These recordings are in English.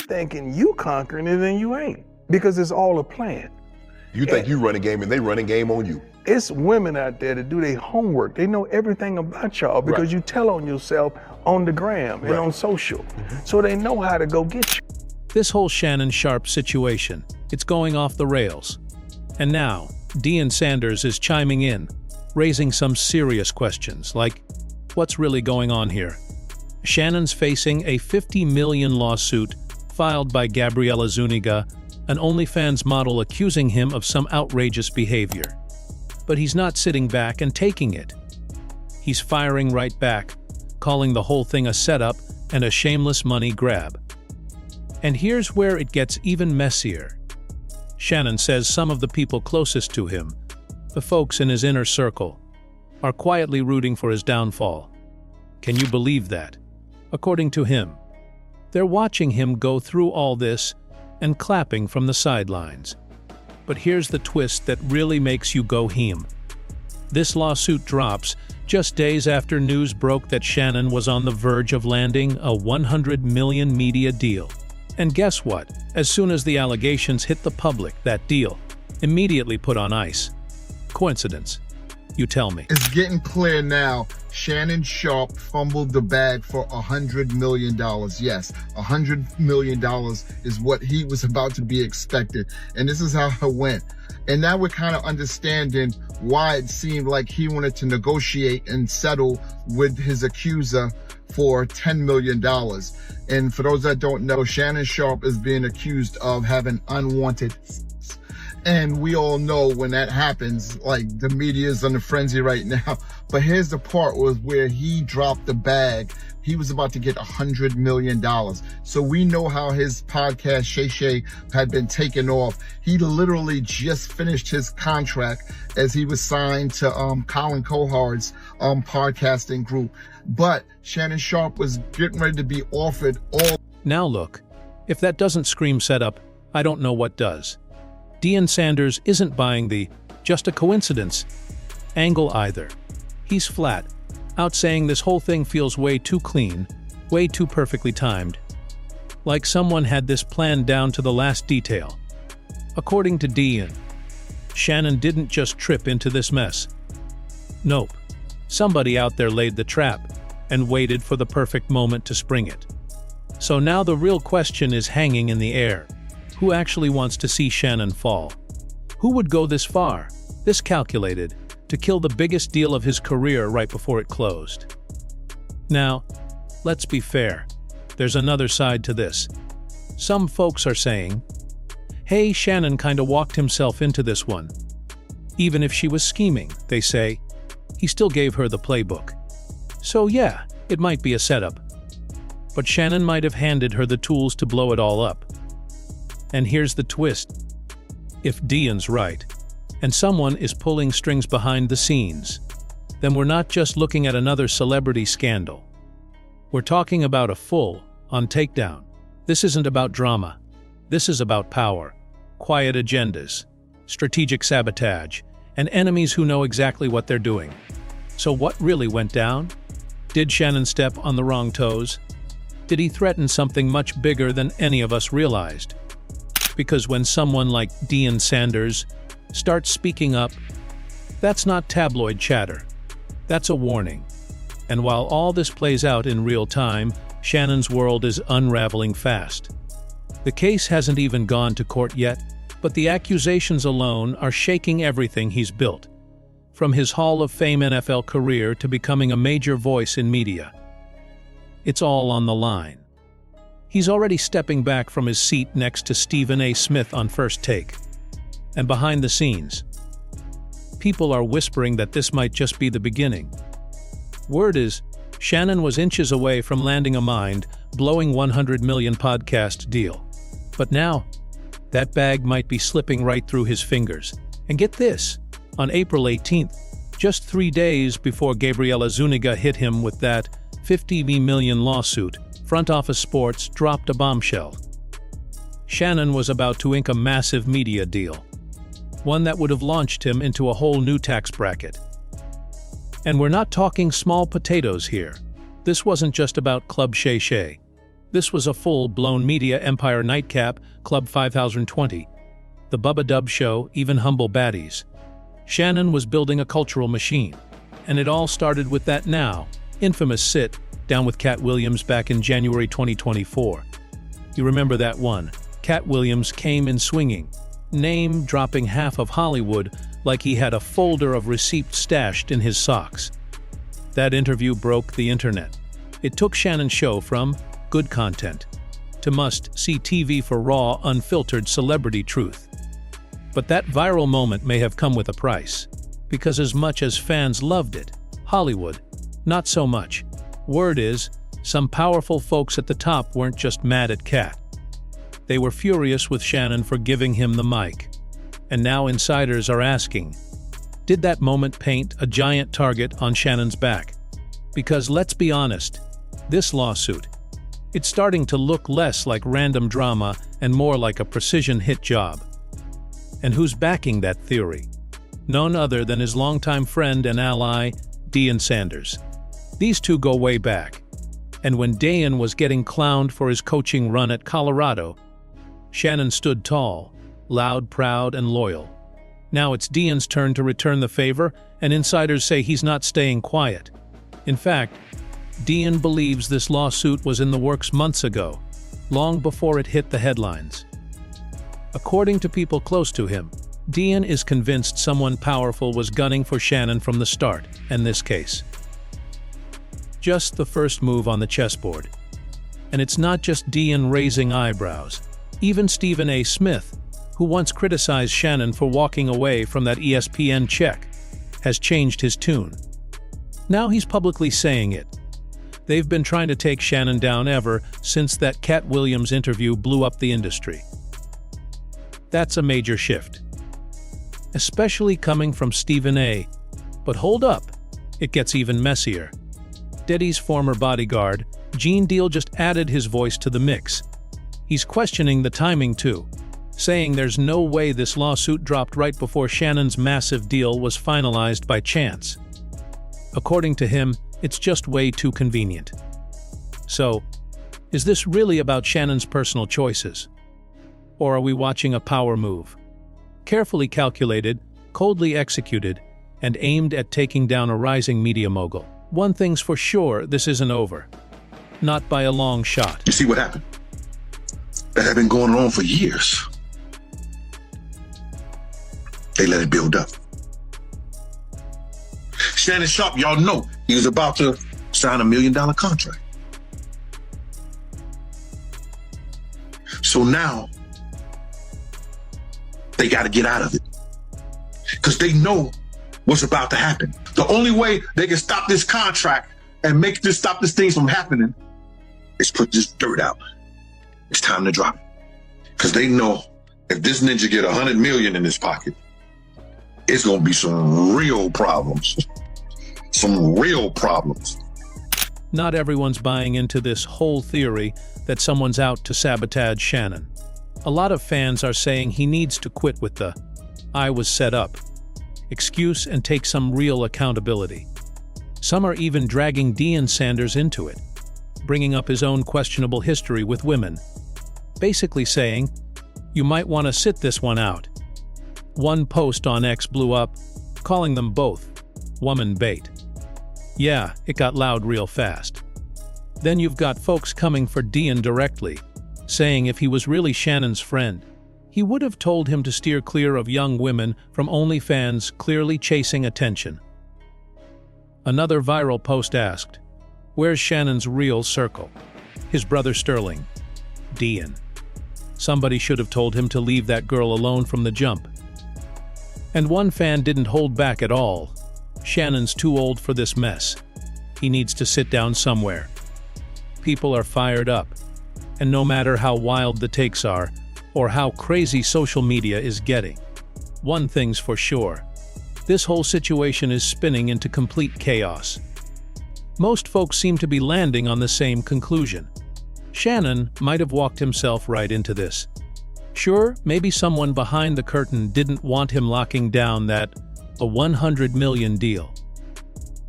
thinking you conquering it and you ain't, because it's all a plan. You think you running game and they running game on you. It's women out there that do their homework. They know everything about y'all because you tell on yourself on the gram and on social. So they know how to go get you. This whole Shannon Sharpe situation, it's going off the rails. And now, Deion Sanders is chiming in, raising some serious questions like, what's really going on here? Shannon's facing a $50 million lawsuit filed by Gabriela Zuniga, an OnlyFans model, accusing him of some outrageous behavior. But he's not sitting back and taking it. He's firing right back, calling the whole thing a setup and a shameless money grab. And here's where it gets even messier. Shannon says some of the people closest to him, the folks in his inner circle, are quietly rooting for his downfall. Can you believe that? According to him, they're watching him go through all this and clapping from the sidelines. But here's the twist that really makes you go heem. This lawsuit drops just days after news broke that Shannon was on the verge of landing a $100 million media deal. And guess what? As soon as the allegations hit the public, that deal immediately put on ice. Coincidence? You tell me. It's getting clear now. Shannon Sharpe fumbled the bag for $100 million. Yes, $100 million is what he was about to be expected. And this is how it went. And now we're kind of understanding why it seemed like he wanted to negotiate and settle with his accuser for $10 million. And for those that don't know, Shannon Sharpe is being accused of having unwanted sex. And we all know when that happens, like, the media is on the frenzy right now. But here's the part was where he dropped the bag. He was about to get $100 million. So we know how his podcast, Shay, had been taken off. He literally just finished his contract as he was signed to Colin Cohard's podcasting group. But Shannon Sharpe was getting ready to be offered all. Now look, if that doesn't scream setup, I don't know what does. Deion Sanders isn't buying the "just a coincidence" angle either. He's flat out saying this whole thing feels way too clean, way too perfectly timed. Like someone had this planned down to the last detail. According to Deion, Shannon didn't just trip into this mess. Nope. Somebody out there laid the trap and waited for the perfect moment to spring it. So now the real question is hanging in the air. Who actually wants to see Shannon fall? Who would go this far, this calculated, to kill the biggest deal of his career right before it closed? Now, let's be fair. There's another side to this. Some folks are saying, hey, Shannon kinda walked himself into this one. Even if she was scheming, they say, he still gave her the playbook. So yeah, it might be a setup. But Shannon might have handed her the tools to blow it all up. And here's the twist. If Deion's right, and someone is pulling strings behind the scenes, then we're not just looking at another celebrity scandal. We're talking about a full-on takedown. This isn't about drama. This is about power, quiet agendas, strategic sabotage, and enemies who know exactly what they're doing. So what really went down? Did Shannon step on the wrong toes? Did he threaten something much bigger than any of us realized? Because when someone like Deion Sanders starts speaking up, that's not tabloid chatter. That's a warning. And while all this plays out in real time, Shannon's world is unraveling fast. The case hasn't even gone to court yet, but the accusations alone are shaking everything he's built, from his Hall of Fame NFL career to becoming a major voice in media. It's all on the line. He's already stepping back from his seat next to Stephen A. Smith on First Take. And behind the scenes, people are whispering that this might just be the beginning. Word is, Shannon was inches away from landing a mind-blowing $100 million podcast deal. But now, that bag might be slipping right through his fingers. And get this, on April 18th, just 3 days before Gabriela Zuniga hit him with that $50 million lawsuit, Front Office Sports dropped a bombshell. Shannon was about to ink a massive media deal, one that would have launched him into a whole new tax bracket. And we're not talking small potatoes here. This wasn't just about Club Shay Shay. This was a full-blown media empire nightcap, Club 5020. The Bubba Dub Show, even humble baddies. Shannon was building a cultural machine, and it all started with that now infamous sit down with Cat Williams back in January 2024. You remember that one? Cat Williams came in swinging, name-dropping half of Hollywood like he had a folder of receipts stashed in his socks. That interview broke the internet. It took Shannon's show from good content to must-see TV for raw, unfiltered celebrity truth. But that viral moment may have come with a price, because as much as fans loved it, Hollywood, not so much. Word is, some powerful folks at the top weren't just mad at Cat. They were furious with Shannon for giving him the mic. And now insiders are asking, did that moment paint a giant target on Shannon's back? Because let's be honest, this lawsuit, it's starting to look less like random drama and more like a precision hit job. And who's backing that theory? None other than his longtime friend and ally, Deion Sanders. These two go way back. And when Deion was getting clowned for his coaching run at Colorado, Shannon stood tall, loud, proud, and loyal. Now it's Deion's turn to return the favor, and insiders say he's not staying quiet. In fact, Deion believes this lawsuit was in the works months ago, long before it hit the headlines. According to people close to him, Deion is convinced someone powerful was gunning for Shannon from the start, and this case. Just the first move on the chessboard. And it's not just Deion raising eyebrows. Even Stephen A. Smith, who once criticized Shannon for walking away from that ESPN check, has changed his tune. Now he's publicly saying it. They've been trying to take Shannon down ever since that Cat Williams interview blew up the industry. That's a major shift. Especially coming from Stephen A. But hold up, it gets even messier. Diddy's former bodyguard, Gene Deal, just added his voice to the mix. He's questioning the timing too, saying there's no way this lawsuit dropped right before Shannon's massive deal was finalized by chance. According to him, it's just way too convenient. So, is this really about Shannon's personal choices? Or are we watching a power move? Carefully calculated, coldly executed, and aimed at taking down a rising media mogul. One thing's for sure, this isn't over. Not by a long shot. You see what happened? That had been going on for years. They let it build up. Shannon Sharpe, y'all know, he was about to sign $1 million contract. So now, they got to get out of it. Because they know what's about to happen. The only way they can stop this contract and stop this thing from happening is put this dirt out. It's time to drop it. Because they know if this ninja get $100 million in his pocket, it's going to be some real problems. Some real problems. Not everyone's buying into this whole theory that someone's out to sabotage Shannon. A lot of fans are saying he needs to quit with the "I was set up" excuse and take some real accountability. Some are even dragging Deion Sanders into it, bringing up his own questionable history with women, basically saying, you might want to sit this one out. One post on X blew up, calling them both woman bait. Yeah, it got loud real fast. Then you've got folks coming for Deion directly, saying if he was really Shannon's friend, he would have told him to steer clear of young women from OnlyFans clearly chasing attention. Another viral post asked, where's Shannon's real circle? His brother Sterling. Deion. Somebody should have told him to leave that girl alone from the jump. And one fan didn't hold back at all. Shannon's too old for this mess. He needs to sit down somewhere. People are fired up. And no matter how wild the takes are, or how crazy social media is getting, one thing's for sure. This whole situation is spinning into complete chaos. Most folks seem to be landing on the same conclusion. Shannon might have walked himself right into this. Sure, maybe someone behind the curtain didn't want him locking down that a $100 million deal.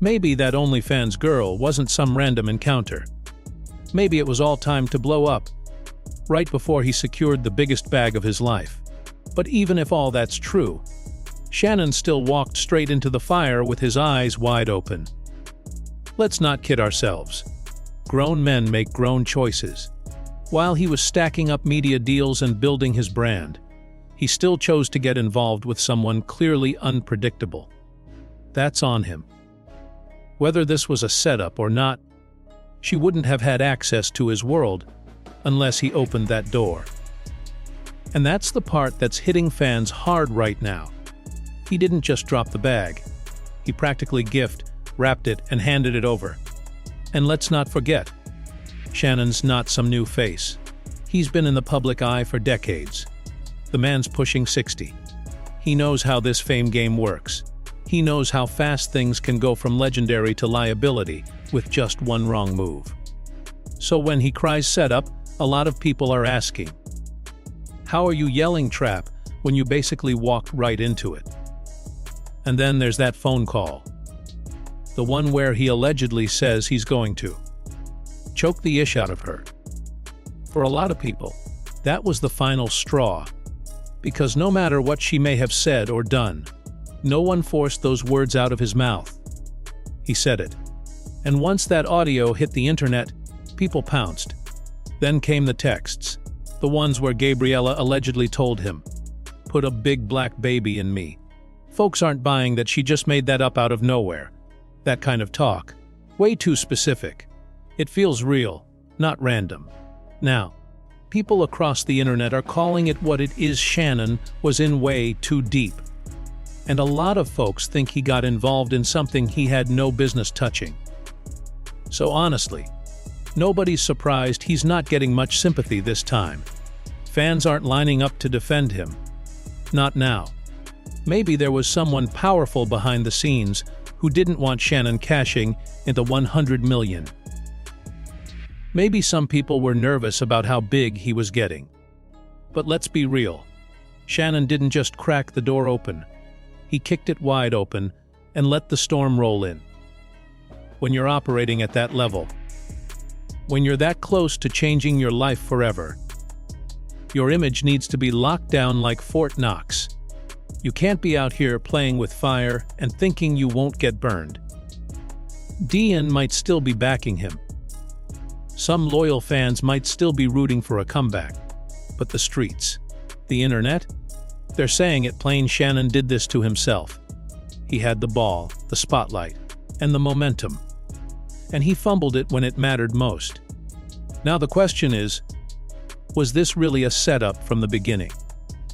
Maybe that OnlyFans girl wasn't some random encounter. Maybe it was all time to blow up, right before he secured the biggest bag of his life. But even if all that's true, Shannon still walked straight into the fire with his eyes wide open. Let's not kid ourselves. Grown men make grown choices. While he was stacking up media deals and building his brand, he still chose to get involved with someone clearly unpredictable. That's on him. Whether this was a setup or not, she wouldn't have had access to his world unless he opened that door. And that's the part that's hitting fans hard right now. He didn't just drop the bag. He practically wrapped it, and handed it over. And let's not forget, Shannon's not some new face. He's been in the public eye for decades. The man's pushing 60. He knows how this fame game works. He knows how fast things can go from legendary to liability with just one wrong move. So when he cries setup, a lot of people are asking, how are you yelling trap when you basically walked right into it? And then there's that phone call. The one where he allegedly says he's going to choke the ish out of her. For a lot of people, that was the final straw. Because no matter what she may have said or done, no one forced those words out of his mouth. He said it. And once that audio hit the internet, people pounced. Then came the texts, the ones where Gabriella allegedly told him, "Put a big black baby in me." Folks aren't buying that she just made that up out of nowhere. That kind of talk. Way too specific. It feels real, not random. Now, people across the internet are calling it what it is. Shannon was in way too deep. And a lot of folks think he got involved in something he had no business touching. So honestly, nobody's surprised he's not getting much sympathy this time. Fans aren't lining up to defend him. Not now. Maybe there was someone powerful behind the scenes who didn't want Shannon cashing into 100 million. Maybe some people were nervous about how big he was getting. But let's be real. Shannon didn't just crack the door open. He kicked it wide open and let the storm roll in. When you're operating at that level, when you're that close to changing your life forever, your image needs to be locked down like Fort Knox. You can't be out here playing with fire and thinking you won't get burned. Deion might still be backing him. Some loyal fans might still be rooting for a comeback. But the streets, the internet, they're saying it plain. Shannon did this to himself. He had the ball, the spotlight, and the momentum. And he fumbled it when it mattered most. Now the question is, was this really a setup from the beginning?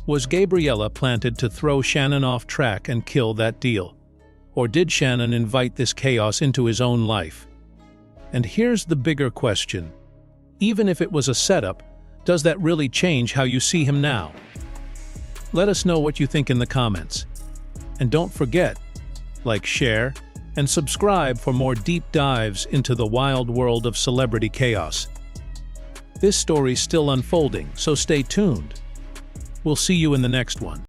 Was Gabriella planted to throw Shannon off track and kill that deal? Or did Shannon invite this chaos into his own life? And here's the bigger question. Even if it was a setup, does that really change how you see him now? Let us know what you think in the comments. And don't forget, like, share, and subscribe for more deep dives into the wild world of celebrity chaos. This story's still unfolding, so stay tuned. We'll see you in the next one.